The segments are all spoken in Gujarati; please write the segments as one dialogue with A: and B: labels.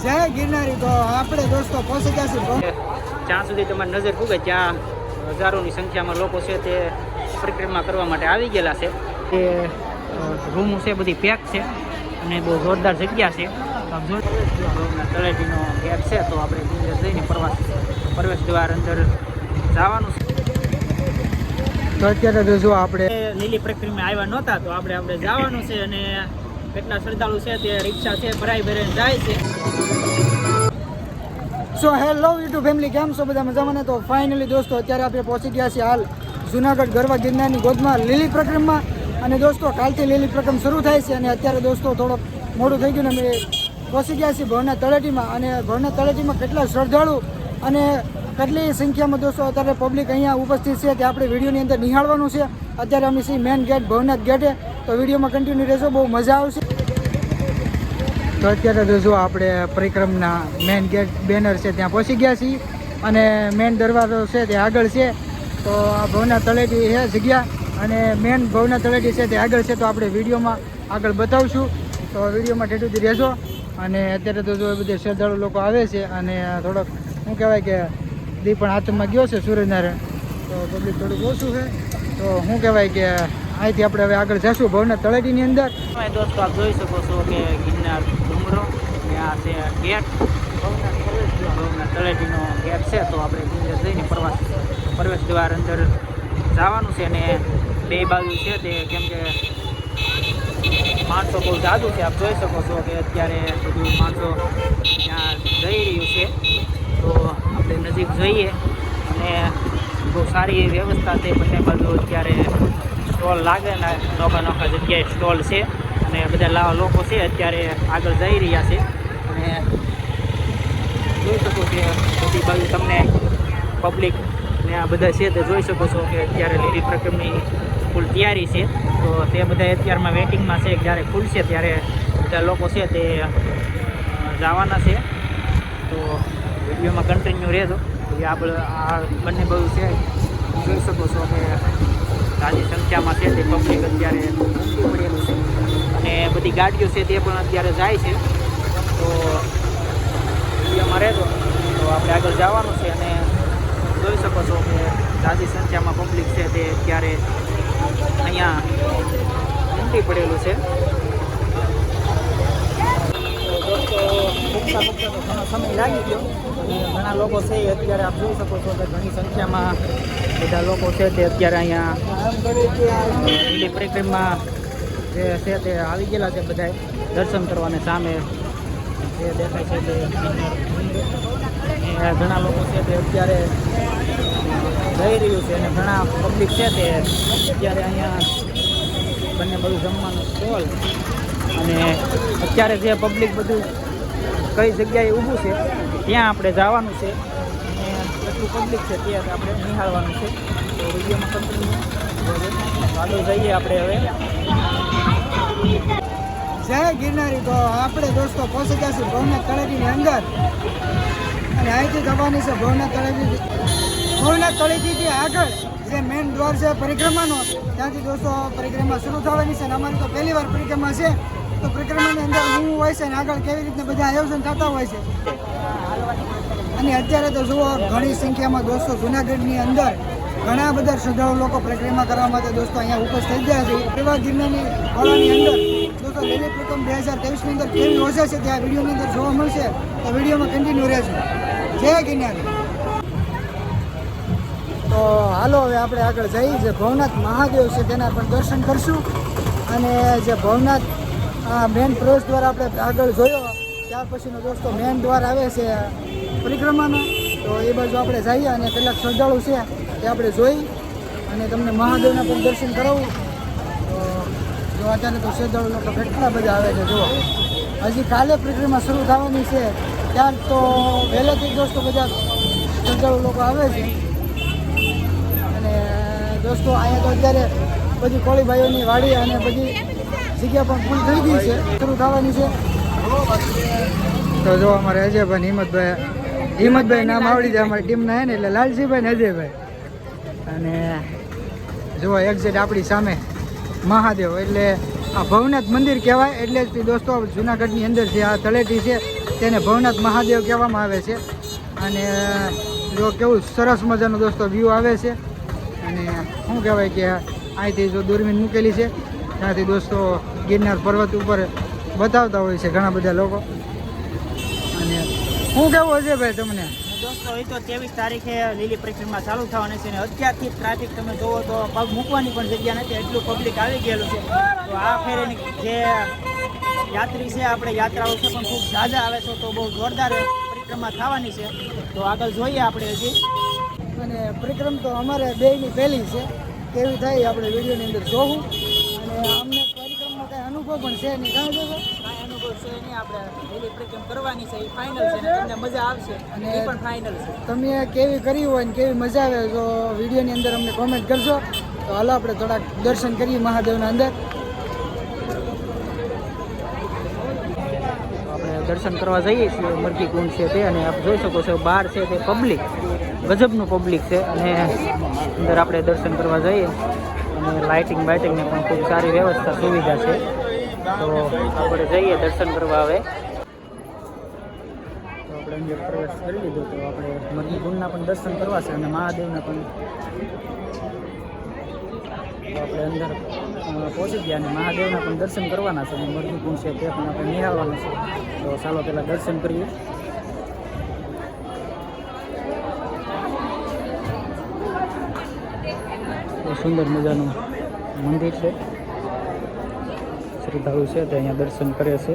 A: જય ગિરનારી. તો આપણે દોસ્તો પહોંચી ગયા છીએ.
B: જ્યાં સુધી તમારી નજર પૂગે ત્યાં હજારોની સંખ્યામાં લોકો છે તે પરિક્રમા કરવા માટે આવી ગયેલા છે. તે રૂમો છે બધી પેક છે અને બહુ જોરદાર જગ્યા છે. તળેટીનો ગેટ છે તો આપણે અંદર જઈને પ્રવેશ દ્વાર અંદર જવાનું છે.
A: તો અત્યારે તો જો આપણે
B: લીલી પરિક્રમા આવ્યા નહોતા તો આપણે જવાનું છે અને કેટલા શ્રદ્ધાળુ છે તે રિક્ષા છે ભરાઈને જાય છે.
A: સો હેલો યુટ્યુબ ફેમિલી, કેમ છો બધા મજામાં ને? તો ફાઇનલી દોસ્તો અત્યારે આપણે પહોંચી ગયા છીએ હાલ જુનાગઢ ગરવા ગિરનારની ગોદમાં લીલી પરિક્રમા. અને દોસ્તો કાલથી લીલી પરિક્રમા શરૂ થાય છે અને અત્યારે દોસ્તો થોડોક મોડું થઈ ગયું ને અમે પહોંચી ગયા છીએ ભવનાથ તળેટીમાં. અને ભવનાથ તળેટીમાં કેટલા શ્રદ્ધાળુ અને કેટલી સંખ્યામાં દોસ્તો અત્યારે પબ્લિક અહીંયા ઉપસ્થિત છે તે આપણે વિડીયોની અંદર નિહાળવાનું છે. અત્યારે અમે છીએ મેન ગેટ ભવનાથ ગેટે, તો વિડીયોમાં કન્ટિન્યુ રહેશો, બહુ મજા આવશે. તો અત્યારે તો જો આપણે પરિક્રમના મેન ગેટ બેનર છે ત્યાં પહોંચી ગયા છીએ અને મેન દરવાજો છે તે આગળ છે. તો આ ભવનાથ તળેટી છે જગ્યા અને મેન ભવનાથ તળેટી છે તે આગળ છે. તો આપણે વિડીયોમાં આગળ બતાવશું, તો વિડીયોમાં ઠેઠુંથી રહેશો. અને અત્યારે તો જો એ બધે શ્રદ્ધાળુ લોકો આવે છે અને થોડોક શું કહેવાય કે દી પણ હાથમાં ગયો છે સૂર્યનારાયણ, તો પબ્લિક થોડુંક ઓછું છે. તો શું કહેવાય કે અહીંથી આપણે હવે આગળ જઈશું ભવનાથ તળેટીની અંદર.
B: દોસ્તો આપ જોઈ શકો છો કે ગિરનાર ડુંગરો ત્યાં છે ગેટ ભવનાથ તળેટીનો ગેટ છે. તો આપણે અંદર જઈને પ્રવેશ દ્વાર અંદર જવાનું છે અને બે બાજુ છે તે કેમ કે માણસો બહુ જાદુ છે. આપ જોઈ શકો છો કે અત્યારે બધું માણસો ત્યાં જઈ રહ્યું છે. તો આપણે નજીક જઈએ અને બહુ સારી વ્યવસ્થા છે. બંને બાજુ અત્યારે સ્ટોલ લાગે ને નોખા જગ્યાએ સ્ટોલ છે અને બધા લોકો છે અત્યારે આગળ જઈ રહ્યા છે. અને જોઈ શકો કે બધી બાજુ તમને પબ્લિક ને આ બધા છે તે જોઈ શકો છો કે અત્યારે લીલી પરિક્રમાની ફૂલ તૈયારી છે. તો તે બધા અત્યારમાં વેઇટિંગમાં છે, જ્યારે ખુલશે ત્યારે બધા લોકો છે તે જવાના છે. તો વિડીયોમાં કન્ટિન્યુ રહેજો. આપણે આ બંને બાજુ છે જોઈ શકો છો કે સારી સંખ્યામાં છે તે પબ્લિક અત્યારે ઉમટી પડેલું છે અને બધી ગાડીઓ છે તે પણ અત્યારે જાય છે. તો વિડીયોમાં રહેજો, તો આપણે આગળ જવાનું છે અને જોઈ શકો છો કે સારી સંખ્યામાં પબ્લિક છે તે અત્યારે અહીંયા ઉમટી પડેલું છે. દોસ્તો મૂકતા તો ઘણો સમય લાગી ગયો અને ઘણા લોકો છે અત્યારે આપ જોઈ શકો છો કે ઘણી સંખ્યામાં બધા લોકો છે તે અત્યારે અહીંયા લીલી પરિક્રમા જે છે તે આવી ગયેલા છે બધા દર્શન કરવાને. સામે જે દેખાય છે તે ઘણા લોકો છે તે અત્યારે જઈ રહ્યું છે અને ઘણા પબ્લિક છે તે અત્યારે અહીંયા બંને બધું જમવાનું સ્ટોલ અને અત્યારે જે પબ્લિક બધું કઈ જગ્યાએ ઊભું છે ત્યાં આપણે જવાનું છે અને એટલું પબ્લિક છે ત્યાં આપણે નિહાળવાનું છે. તો વિડીયોમાં કન્ટિન્યુ આગળ જઈએ આપણે હવે.
A: જય ગિરનારી. તો આપણે દોસ્તો પહોંચી ગયા છીએ ભવનાથ તળેટીની અંદર અને અહીંથી જવાની છે ભવનાથ તળેટીથી આગળ જે મેન દ્વાર છે પરિક્રમાનો, ત્યાંથી દોસ્તો પરિક્રમા શરૂ થવાની છે. અને અમારી તો પહેલી વાર પરિક્રમા છે, તો પરિક્રમાની અંદર શું હોય છે અને આગળ કેવી રીતે બધા આયોજન થતા હોય છે. અને અત્યારે તો જુઓ ઘણી સંખ્યામાં દોસ્તો જુનાગઢની અંદર ઘણા બધા શ્રદ્ધાળુ લોકો પરિક્રમા કરવા માટે દોસ્તો અહીંયા ઉપસ્થિત થઈ ગયા છે. એવા ગિરનારની ખોળાની અંદર દોસ્તો લીલી પરિક્રમા 2023ની અંદર કેવી યોજાશે તે આ વિડીયોની અંદર જોવા મળશે. તો વિડીયોમાં કન્ટિન્યુ રહેશે. જય ગિરનારી. તો હાલો હવે આપણે આગળ જઈએ. જે ભવનાથ મહાદેવ છે તેના પણ દર્શન કરશું અને જે ભવનાથ મેન પ્રવેશ દ્વાર આપણે આગળ જોયો ત્યાર પછીનો દોસ્તો મેન દ્વાર આવે છે પરિક્રમાનો. તો એ બાજુ આપણે જઈએ અને કેટલાક શ્રદ્ધાળુ છે તે આપણે જોઈ અને તમને મહાદેવના પણ દર્શન કરાવું. તો જો અત્યારે તો શ્રદ્ધાળુ લોકો કેટલા બધા આવે છે. જુઓ હજી કાલે પરિક્રમા શરૂ થવાની છે ત્યાર તો વહેલેથી દોસ્તો બધા શ્રદ્ધાળુ લોકો આવે છે. અને દોસ્તો અહીંયા તો અત્યારે બધી કોળીભાઈઓની વાડી અને બધી જગ્યા પણ ફૂલ થઈ ગઈ છે, શરૂ થવાની છે. તો જો અમારે અજયભાઈ હિંમતભાઈ નામ આવડી જાય અમારી ટીમના હે ને, એટલે લાલજીભાઈ ને અજયભાઈ. અને જુઓ એક્ઝેક્ટ આપણી સામે મહાદેવ એટલે આ ભવનાથ મંદિર કહેવાય. એટલે જ દોસ્તો જુનાગઢની અંદર જે આ તળેટી છે તેને ભવનાથ મહાદેવ કહેવામાં આવે છે. અને જો કેવું સરસ મજાનું દોસ્તો વ્યૂ આવે છે. અને શું કહેવાય કે અહીંથી જો દૂરબીન મૂકેલી છે ત્યાંથી દોસ્તો ગિરનાર પર્વત ઉપર બતાવતા હોય છે ઘણા બધા લોકો. અને શું કહેવું છે ભાઈ તમને?
B: દોસ્તો એ તો 23 તારીખે લીલી પરિક્રમા ચાલુ થવાની છે અને અત્યારથી ટ્રાફિક તમે જોવો તો પગ મૂકવાની પણ જગ્યા નથી, એટલું પબ્લિક આવી ગયેલું છે. તો આ ફેરીની જે યાત્રી છે આપણે યાત્રાઓ છે પણ ખૂબ ઝાઝા આવે છે, તો બહુ જોરદાર પરિક્રમા થવાની છે. તો આગળ જોઈએ આપણે હજી.
A: અને પરિક્રમ તો અમારે બેયની પહેલી છે, કેવી થાય આપણે વિડીયોની અંદર જોવું. અને અમને પરિક્રમમાં કાંઈ અનુભવ પણ છે નહીં, કાંઈ જોવો
B: કાંઈ અનુભવ છે નહીં. આપણે લીલી પરિક્રમ કરવાની છે, એ ફાઇનલ છે ને તમને મજા આવશે અને એ પણ ફાઇનલ છે.
A: તમે કેવી કરી હોય ને કેવી મજા આવે તો વિડીયોની અંદર અમને કોમેન્ટ કરજો. તો હાલો આપણે થોડાક દર્શન કરીએ મહાદેવના અંદર.
B: દર્શન કરવા જઈએ છીએ મરઘી કુંડ છે તે, અને આપ જોઈ શકો છો બહાર છે તે પબ્લિક ગજબનું પબ્લિક છે. અને અંદર આપણે દર્શન કરવા જઈએ અને લાઇટિંગ બાઇટિંગની પણ ખૂબ સારી વ્યવસ્થા સુવિધા છે. તો આપણે જઈએ દર્શન કરવા. હવે તો આપણે અંદર પ્રવેશ કરી લીધો, તો આપણે મરઘી કુંડના પણ દર્શન કરવા છે અને મહાદેવના પણ. તો આપણે અંદર પહોંચી ગયા અને મહાદેવના પણ દર્શન કરવાના છે અને મરઘી કુંડ છે તે પણ આપણે નિહાળવાના છે. તો ચાલો પહેલાં દર્શન કરીએ. તો સુંદર મજાનું મંદિર છે, શ્રદ્ધાળુ છે તે અહીંયા દર્શન કરે છે.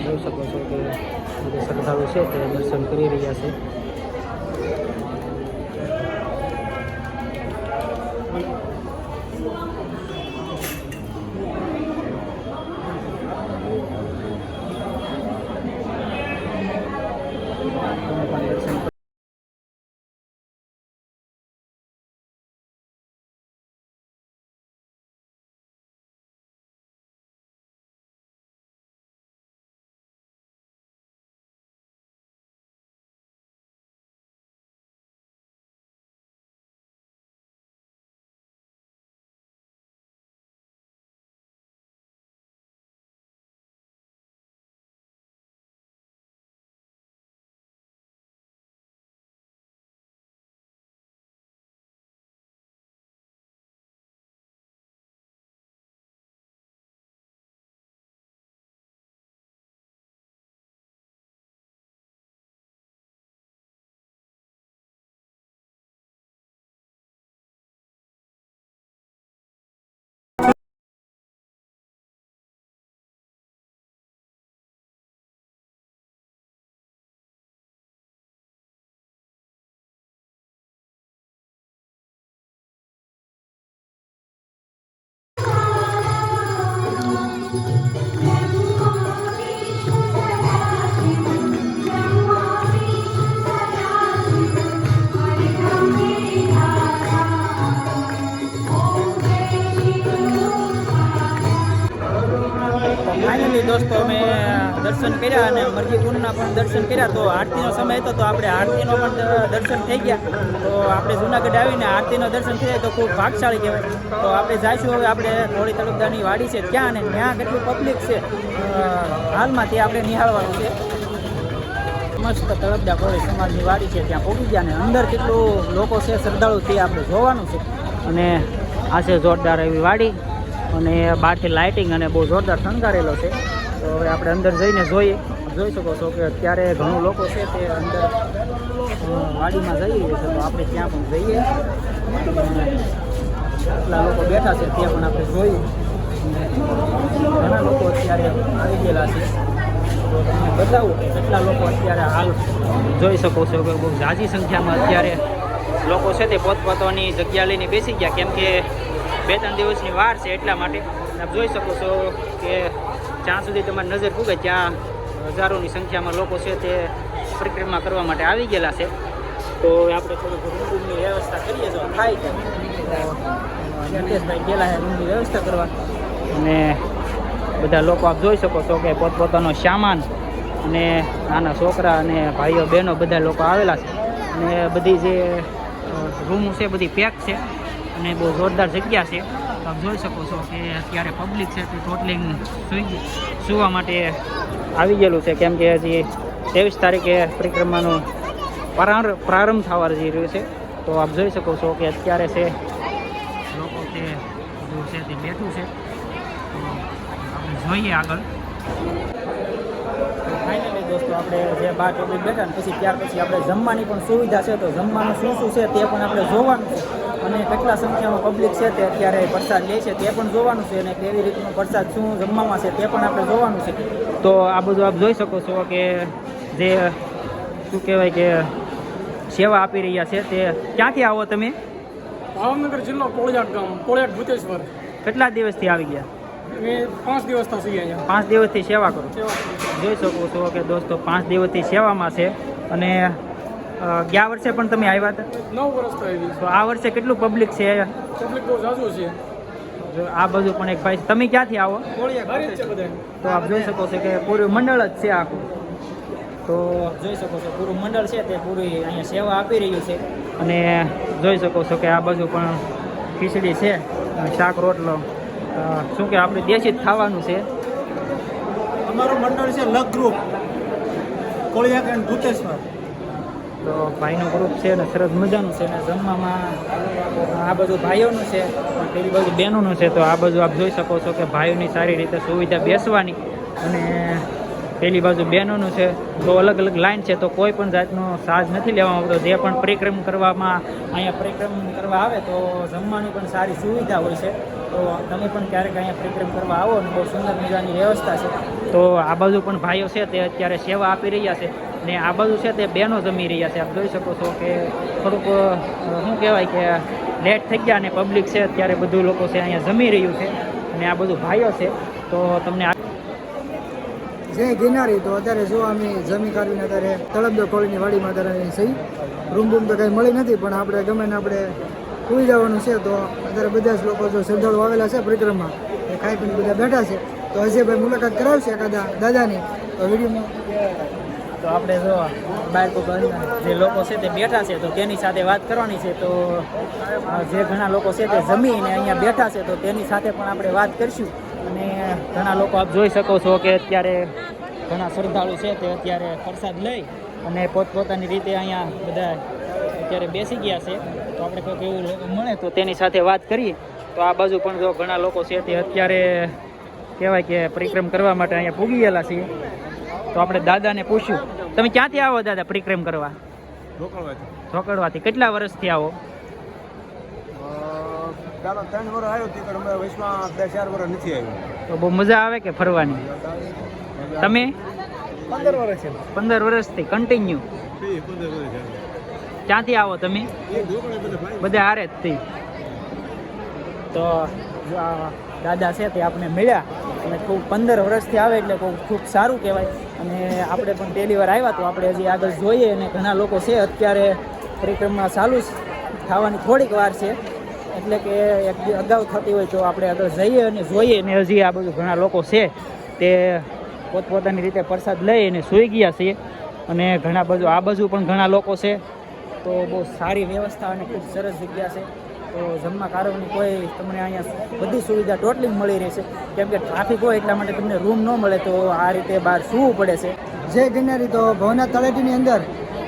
B: જોઈ શકો છો કે બધા શ્રદ્ધાળુ છે તે દર્શન કરી રહ્યા છે. ફાઇનલી દોસ્તો અમે દર્શન કર્યા અને મરઘી કુંડના પણ દર્શન કર્યા. તો આરતીનો સમય હતો તો આપણે આરતીનો પણ દર્શન થઈ ગયા. તો આપણે જુનાગઢ આવીને આરતીનો દર્શન થઈ જાય તો ખૂબ ભાગશાળી કહેવાય. તો આપણે જઈશું હવે આપણે થોડી તળપદાની વાડી છે ત્યાં, ને ત્યાં કેટલું પબ્લિક છે હાલમાં તે આપણે નિહાળવાનું છે. મસ્ત તળપદા કોળી સમાજની વાડી છે ત્યાં પહોંચી ગયા, ને અંદર કેટલું લોકો છે શ્રદ્ધાળુ તે આપણે જોવાનું છે. અને આ છે જોરદાર એવી વાડી અને બહારથી લાઇટિંગ અને બહુ જોરદાર શણગારેલો છે. તો હવે આપણે અંદર જઈને જોઈએ. જોઈ શકો છો કે અત્યારે ઘણું લોકો છે તે અંદર વાડીમાં જઈ રહ્યા છે. તો આપણે ત્યાં પણ જઈએ, કેટલા લોકો બેઠા છે ત્યાં પણ આપણે જોઈએ. ઘણા લોકો અત્યારે આવી ગયેલા છે. તો તમને બતાવું કેટલા લોકો અત્યારે હાલ જોઈ શકો છો કે બહુ ઝાઝી સંખ્યામાં અત્યારે લોકો છે તે પોતપોતાની જગ્યા લઈને બેસી ગયા, કેમ કે 2-3 દિવસની વાર છે એટલા માટે. આપ જોઈ શકો છો કે જ્યાં સુધી તમારી નજર પૂગે ત્યાં હજારોની સંખ્યામાં લોકો છે તે પરિક્રમા કરવા માટે આવી ગયેલા છે. તો આપણે થોડુંક રૂમની વ્યવસ્થા કરીએ જો થાય છે. નિતેશભાઈ ગયેલા છે રૂમની વ્યવસ્થા કરવા, અને બધા લોકો આપ જોઈ શકો છો કે પોતપોતાનો સામાન અને નાના છોકરા અને ભાઈઓ બહેનો બધા લોકો આવેલા છે. અને બધી જે રૂમો છે બધી પેક છે અને બહુ જોરદાર જગ્યા છે. તો આપ જોઈ શકો છો કે અત્યારે પબ્લિક છે તે ટોટલી સુવા માટે આવી ગયેલું છે, કેમ કે હજી 23 તારીખે પરિક્રમાનો પ્રારંભ થવા જઈ રહ્યો છે. તો આપ જોઈ શકો છો કે અત્યારે છે લોકો તે બધું છે તે બેઠું છે. તો આપણે જોઈએ આગળ. ફાઇનલી દોસ્તો આપણે જે 12 પબ્લિક બેઠા ને પછી ત્યાર પછી આપણે જમવાની પણ સુવિધા છે. તો જમવાનું શું શું છે તે પણ આપણે જોવાનું છે અને કેટલા સંખ્યામાં પબ્લિક છે તે અત્યારે પ્રસાદ લે છે તે પણ જોવાનું છે અને કેવી રીતનો પ્રસાદ શું જમવામાં છે તે પણ આપણે જોવાનું છે. તો આ બધું આપ જોઈ શકો છો કે જે શું કહેવાય કે સેવા આપી રહ્યા છે તે ક્યાંથી આવો તમે?
C: ભાવનગર જિલ્લો કોળિયાક ગામ, કોળિયાક ભૂતેશ્વર.
B: કેટલા દિવસથી આવી ગયા?
C: મેં 5 દિવસથી છીએ અહીંયા.
B: 5 દિવસથી સેવા કરો. જોઈ શકો છો કે દોસ્તો 5 દિવસથી સેવામાં છે. અને ગયા વર્ષે પણ તમે આવ્યા હતા?
C: 9 વર્ષથી આવી.
B: તો આ વર્ષે કેટલું પબ્લિક છે?
C: પબ્લિક બહુ ઝાઝુ છે.
B: આ બાજુ પણ એક ભાઈ, તમે ક્યાંથી આવો?
C: કોળિયાક છે બધા.
B: તો આપ જોઈ શકો છો કે પૂરું મંડળ જ છે આખું. તો જોઈ શકો છો પૂરું મંડળ છે તે પૂરી અહીંયા સેવા આપી રહ્યું છે. અને જોઈ શકો છો કે આ બાજુ પણ ખીચડી છે અને શાક રોટલો. શું કે આપણે દેશી જ ખાવાનું છે.
A: અમારું મંડળ છે લક ગ્રુપ કોળિયાક એન્ડ ભૂતેશ્વર.
B: તો ભાઈનું ગ્રુપ છે ને સરસ મજાનું છે. ને જમવામાં આ બધું ભાઈઓનું છે, પેલી બાજુ બહેનોનું છે. તો આ બધું આપ જોઈ શકો છો કે ભાઈઓની સારી રીતે સુવિધા બેસવાની અને પેલી બાજુ બહેનોનું છે. તો અલગ અલગ લાઈન છે. તો કોઈ પણ જાતનો ચાર્જ નથી લેવામાં આવતો. જે પણ પરિક્રમ કરવામાં અહીંયા પરિક્રમ કરવા આવે તો જમવાની પણ સારી સુવિધા હોય છે. તો તમે પણ ક્યારેક અહીંયા પરિક્રમ કરવા આવો અને બહુ સુંદર મજાની વ્યવસ્થા છે. તો આ બાજુ પણ ભાઈઓ છે તે અત્યારે સેવા આપી રહ્યા છે ને આ બાજુ છે તે બહેનો જમી રહ્યા છે. આપ જોઈ શકો છો કે થોડુંક શું કહેવાય કે લેટ થઈ ગયા અને પબ્લિક છે અત્યારે બધું લોકો છે અહીંયા જમી રહ્યું છે અને આ બધું ભાઈઓ છે. તો તમને
A: જય ગિરનારી. તો અત્યારે જો અમે જમી કાઢીને અત્યારે તળપદો કોળીની વાડીમાં અત્યારે સહી રૂમ બૂમ તો કંઈ મળી નથી, પણ આપણે ગમે ને આપણે સુઈ જવાનું છે. તો અત્યારે બધા જ લોકો જો શ્રદ્ધાળુ આવેલા છે પરિક્રમા એ ખાઈ પીને બધા બેઠા છે. તો અજયભાઈ મુલાકાત કરાવશે એકાદા દાદાની તો વિડીયોમાં.
B: તો આપણે જો બહાર જે લોકો છે તે બેઠા છે તો તેની સાથે વાત કરવાની છે. તો જે ઘણા લોકો છે તે જમીને અહીંયા બેઠા છે તો તેની સાથે પણ આપણે વાત કરીશું. અને ઘણા લોકો આપ જોઈ શકો છો કે અત્યારે ઘણા શ્રદ્ધાળુ છે તે અત્યારે પ્રસાદ લઈ અને પોતપોતાની રીતે અહીંયા બધા અત્યારે બેસી ગયા છે. તો આપણે કોઈક એવું મળે તો તેની સાથે વાત કરીએ. તો આ બાજુ પણ જો ઘણા લોકો છે તે અત્યારે કહેવાય કે પરિક્રમ કરવા માટે અહીંયા પૂગી ગયેલા છીએ. તો આપણે દાદાને પૂછ્યું, તમે ક્યાંથી આવો દાદા પરિક્રમ કરવા? રોકડવાથી. કેટલા વર્ષથી આવો?
D: ચાલો 3 વર્ષ આવ્યો હતી, પણ અમે વયસમાં 2-4 વર્ષ નથી આવ્યો.
B: તો બહુ મજા આવે કે ફરવાની? તમે
D: 15 વર્ષ છે.
B: 15 વર્ષથી કન્ટિન્યુ. ક્યાંથી આવો તમે? બધા હારે જ થઈ. તો દાદા છે તે આપણે મળ્યા અને ખૂબ 15 વર્ષથી આવે એટલે ખૂબ સારું કહેવાય. અને આપણે પણ પહેલી વાર આવ્યા તો આપણે હજી આગળ જોઈએ. અને ઘણા લોકો છે અત્યારે પરિક્રમા ચાલુ થવાની થોડીક વાર છે, એટલે કે એક અગાઉ થતી હોય તો આપણે આગળ જઈએ અને જોઈએ. અને હજી આ બધું ઘણા લોકો છે તે પોતપોતાની રીતે પ્રસાદ લઈ અને સૂઈ ગયા છે. અને ઘણા બધું આ બાજુ પણ ઘણા લોકો છે. તો બહુ સારી વ્યવસ્થા અને ખૂબ સરસ જગ્યા છે. તો જમવા કારણની કોઈ તમને અહીંયા બધી સુવિધા ટોટલી મળી રહેશે, કેમ કે ટ્રાફિક હોય એટલા માટે તમને રૂમ ન મળે તો આ રીતે બહાર સૂવું પડે છે.
A: જય ગિરનારી. તો ભવનાથ તળેટીની અંદર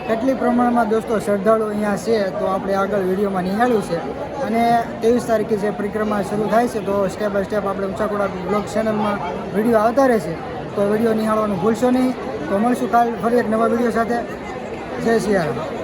A: કેટલી પ્રમાણમાં દોસ્તો શ્રદ્ધાળુ અહીંયા છે તો આપણે આગળ વિડીયોમાં નિહાળ્યું છે. અને 23 તારીખે જે પરિક્રમા શરૂ થાય છે તો સ્ટેપ બાય સ્ટેપ આપણે ઊંચાકોડા બ્લોગ ચેનલમાં વિડીયો આવતા રહેશે. તો વિડીયો નિહાળવાનું ભૂલશો નહીં. તો મળશું કાલ ફરી એક નવા વિડીયો સાથે. જય સિયારામ.